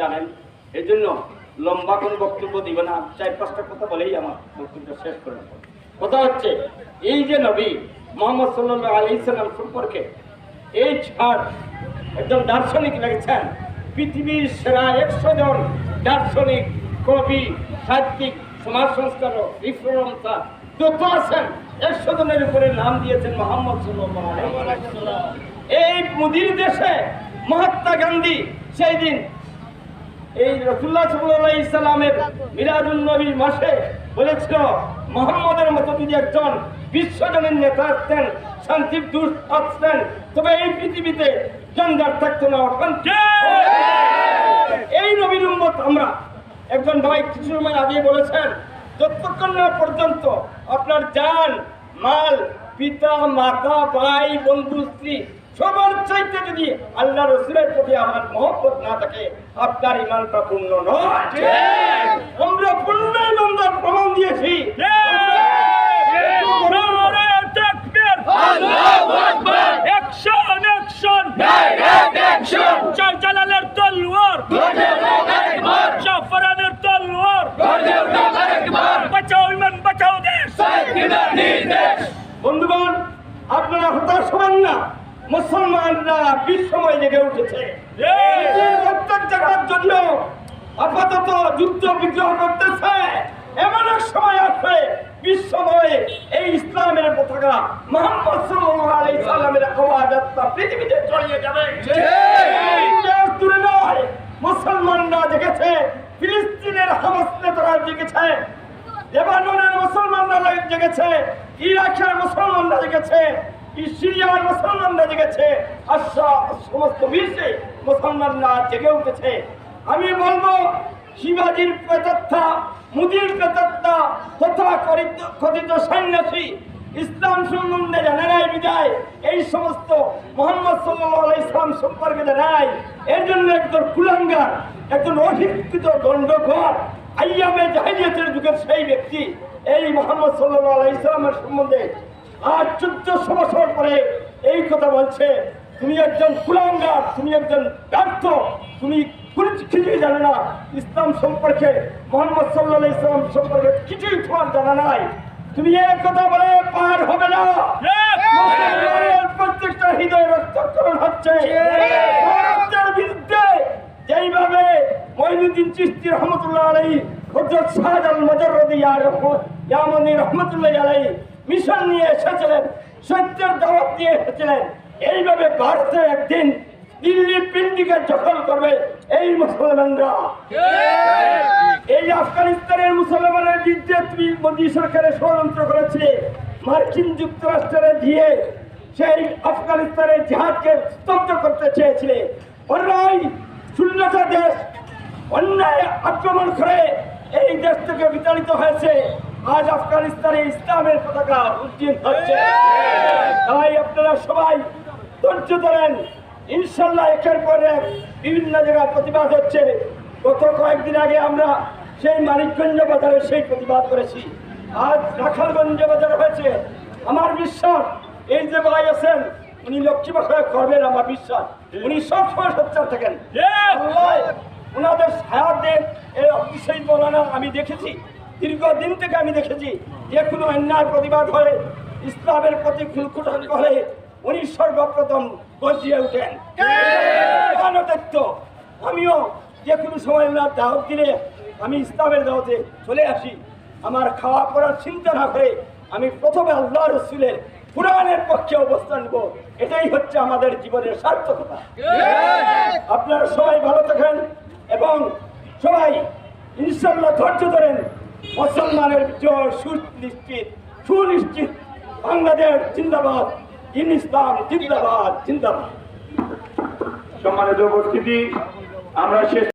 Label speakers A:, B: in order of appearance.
A: জানেন, এই জন্য লম্বা কোন বক্তব্য দিব না, 4-5টা কথা বলেই আমার বক্তব্য শেষ করব। কথা হচ্ছে এই যে নবী মুহাম্মদ সাল্লাল্লাহু আলাইহি সাল্লাম সম্পর্কে এই ছাড় একজন দার্শনিক লিখেছেন, পৃথিবীর সেরা 100 জন দার্শনিক, কবি, সাহিত্যিক, সমাজ সংস্কারক, রিফর্মটা যত আছেন 100 জনের উপরে নাম দিয়েছেন মুহাম্মদ সাল্লাল্লাহু আলাইহি সাল্লাম। এই মুদির দেশে মহাত্মা গান্ধী সেই দিন এই রাসূলুল্লাহ সাল্লাল্লাহু আলাইহি সাল্লামের মিলাদুন নবী মাসে বলেছিল, মুহাম্মদের মতো যদি একজন বিশ্বজনীন নেতা আসতেন, শান্তির দূত আসতেন, তবে এই পৃথিবীতে জঞ্জাট থাকতো না। এই নবীর উম্মত আমরা। একজন ভাই কিছু সময় আগে বলেছেন, যতক্ষণ না পর্যন্ত আপনার জান, মাল, পিতা, মাতা, ভাই, বন্ধু, স্ত্রী সবার চাইতে যদি আল্লাহ রাসূলের প্রতি আমার মহব্বত না থাকে, আপনার ঈমানটা পূর্ণ নয়। আমরা পূর্ণ ঈমানদার প্রমাণ দিয়েছি।
B: আল্লাহু আকবার, অ্যাকশন অ্যাকশন, ডাইরেক্ট অ্যাকশন, শাহজালালের তলোয়ার গর্জে উঠুক একবার, জাফরানের তলোয়ার গর্জে উঠুক একবার, বাঁচাও ঈমান বাঁচাও দেশ, সাইয়্যিদুল নির্দেশ।
A: বন্ধুগণ, আপনারা হতাশ হবেন না, মুসলমানরা বিশ্বময় জেগে উঠেছে। প্রত্যেক জায়গায় যদিও আপাতত যুদ্ধ বিগ্রহ করতেছে, এমন এক সময় আসবে বিশ্বময় এই ইসলামের পতাকা, মুহাম্মদ সাল্লাল্লাহু আলাইহি সাল্লামের আওয়াজ পৃথিবীতে ছড়িয়ে যাবে। দূরে নয়, মুসলমানরা জেগেছে, ফিলিস্তিনের হামাস নেতারা জেগেছে, লেবাননের মুসলমানরা জেগেছে, ইরাকের মুসলমানরা জেগেছে, সিরিয়ার মুসলমানরা জেগেছে, সমস্ত বিশ্বে মুসলমানরা জেগে উঠেছে। আমি বলবো, শিবাজির প্রেতাত্মা, মুদির প্রেতাত্মা তথা কথিত সন্ন্যাসী ইসলাম সম্বন্ধে জানে নাই বিদায় এই সমস্ত মুহাম্মদ সাল্লাল্লাহু আলাইহি সাল্লাম সম্পর্কে জানায়। এর জন্য একজন কুলাঙ্গার, একজন অশিক্ষিত দণ্ডঘর, আইয়ামে জাহিলিয়াতের যুগের সেই ব্যক্তি এই মুহাম্মদ সাল্লাল্লাহু আলাইহি সাল্লামের সম্বন্ধে আজ 1400 বছর পরে এই কথা বলছে। তুমি একজন কুলাঙ্গার, তুমি একজন ব্যর্থ, তুমি কিছুই জানে না ইসলাম সম্পর্কে, মুহাম্মদ সাল্লাল্লাহু আলাইহি সাল্লাম সম্পর্কে কিছুই তোমার জানা নাই। তুমি এক কথা বলে পার হবে না। প্রত্যেকটা হৃদয় রক্তক্ষরণ হচ্ছে ভারতের বিরুদ্ধে। যেইভাবে মঈনুদ্দিন চিশতি রহমতুল্লাহ আলাইহি, হযরত শাহজালাল মুজাররদি ইয়ামানি রহমতুল্লাহ আলাইহি মিশন নিয়ে এসেছিলেন, সত্যের দাওয়াত নিয়ে এসেছিলেন, এইভাবে ভারতে একদিন দিল্লির পিন্ডিকে দখল করবে এই মুসলমানরা। এই আফগানিস্তানের মুসলমানের বিরুদ্ধে তুমি মোদী সরকারের ষড়যন্ত্র করেছে, মার্কিন যুক্তরাষ্ট্রের দিয়ে সেই আফগানিস্তানের জিহাদকে স্তব্ধ করতে চেয়েছিলে। অন্যায় 16টা দেশ অন্যায় আক্রমণ করে এই দেশ থেকে বিতাড়িত হয়েছে। আজ আফগানিস্তানে ইসলামের পতাকা উড্ডীন হচ্ছে। তাই আপনারা সবাই ধৈর্য ধরেন, ইনশাল্লাহ একের পর এক বিভিন্ন জায়গায় প্রতিবাদ হচ্ছে। গত কয়েকদিন আগে আমরা সেই মানিকগঞ্জ বাজারে সেই প্রতিবাদ করেছি, আজ রাখালগঞ্জ বাজারে হয়েছে। আমার বিশ্বাস এই যে ভাই আছেন উনি লক্ষ্মী ভাষায় করবেন, আমার বিশ্বাস উনি সবসময় সোচ্চার থাকেন। ওনাদের সাহায্যে এই অতিশয় বলানা আমি দেখেছি, দীর্ঘদিন থেকে আমি দেখেছি, যে কোনো অন্যায় প্রতিবাদ হলে, ইসলামের প্রতি খুলকুটান হলে উনি সর্বপ্রথম গর্জিয়ে উঠেন। আমিও যে কোনো সময় ওনার দাওয়াত দিলে আমি ইসলামের দাওয়াতে চলে আসি। আমার খাওয়া পড়ার চিন্তা না করে আমি প্রথমে আল্লাহ রাসূলের কুরআনের পক্ষে অবস্থান নেব। এটাই হচ্ছে আমাদের জীবনের সার্থকতা। আপনারা সবাই ভালো থাকেন এবং সবাই ইনশাআল্লাহ ধৈর্য ধরেন। মুসলমানের জয় সুনিশ্চিত। বাংলাদেশ জিন্দাবাদ, ইসলাম জিন্দাবাদ, জিন্দাবাদ।
C: সম্মানিত উপস্থিতি, আমরা শেষ